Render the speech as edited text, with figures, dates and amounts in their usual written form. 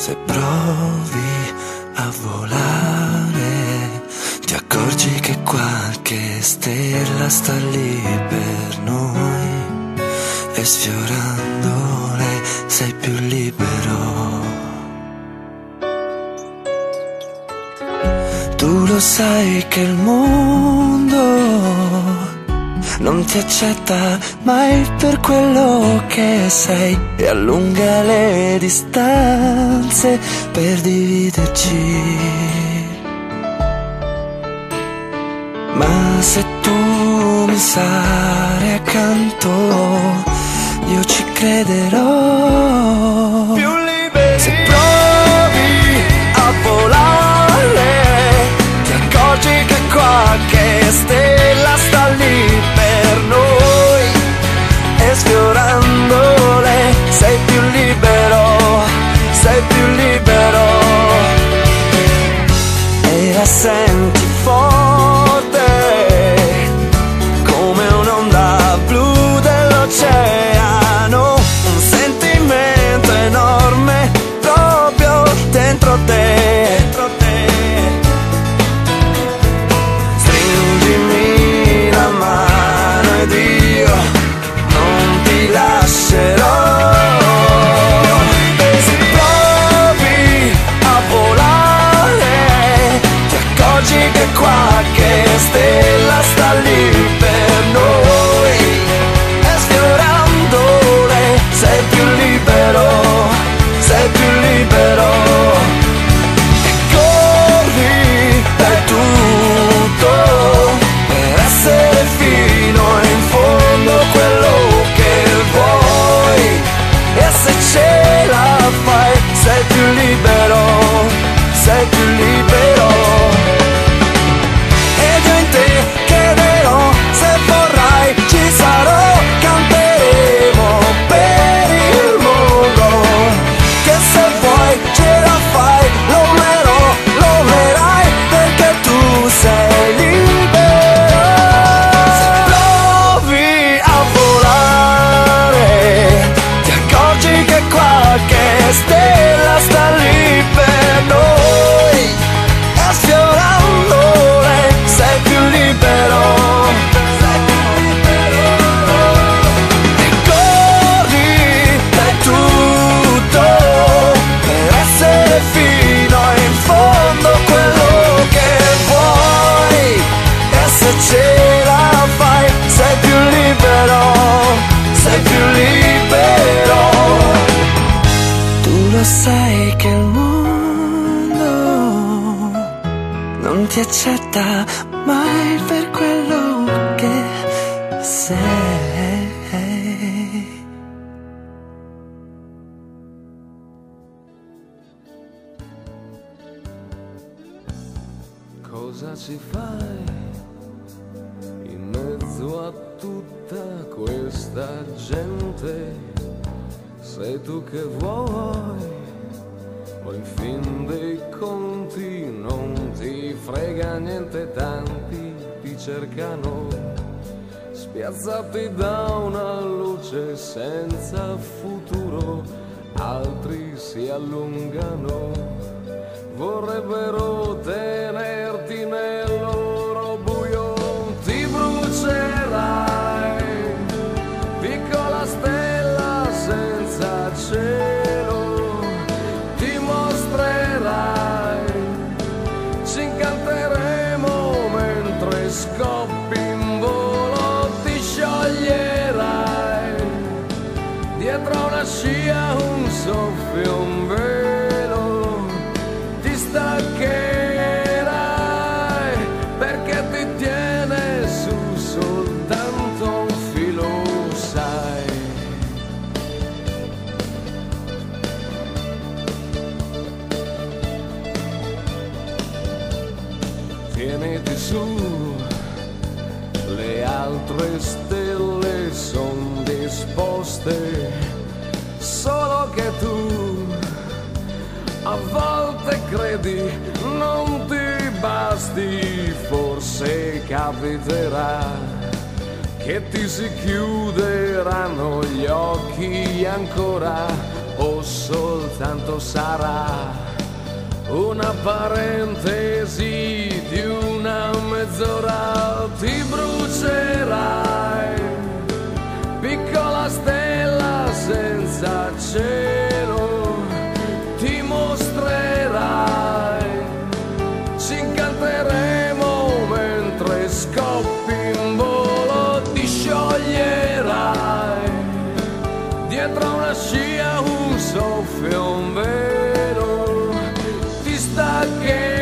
Se provi a volare, ti accorgi che qualche stella sta lì per noi, e sfiorandole sei più libero. Tu lo sai che il mondo non ti accetta mai per quello che sei e allunga le distanze per dividerci. Ma se tu mi sarai accanto, io ci crederò. Più liberi. Se provi a volare, ti accorgi che qualche stella sta lì per noi, e sfiorandole sei più libero, sei più libero. E la senti forte come un'onda blu dell'oceano, un sentimento enorme proprio dentro te. Stringimi la mano ed io non ti lascerò. Se provi a volare, ti accorgi che qualche stella sta lì per noi, e sfiorandole sei più libero, sei più libero. E corri, dai tutto per essere fino in fondo quello che vuoi, e se ce la fai sei più libero, sei più libero. Ed io in te crederò, se vorrai ci sarò, canteremo per il mondo, che se vuoi ce la fai, lo amerai, perché tu sei libero. Se provi a volare, ti accorgi che qualche stella sta lì per noi, e sfiorandole sei più libero, sei più libero. E corri, dai tutto per essere fino in fondo quello che vuoi, e se ce la fai sei più libero, sei più libero. Tu lo sai che il mondo non ti accetta mai per quello che sei. Cosa ci fai in mezzo a tutta questa gente? Sei tu che vuoi, o in fin dei conti non ti frega niente, tanti ti cercano, spiazzati da una luce senza futuro, altri si allungano, vorrebbero tenerti nel loro buio. Ti brucerai, piccola stella senza cielo, ti mostrerai, ci incanteremo mentre scoppi in volo, ti scioglierai, dietro una scia un soffio, un velo, ti staccherai, perché ti tiene su soltanto un filo, sai. Tieniti su, le altre stelle son disposte, solo che tu a volte credi non ti basti, forse capiterà che ti si chiuderanno gli occhi ancora, o soltanto sarà una parentesi di una mezz'ora. Ti brucerai, piccola stella senza cielo, ti mostrerai, ci incanteremo mentre scoppi in volo, ti scioglierai dietro una scia, un soffio, un velo, ti staccherai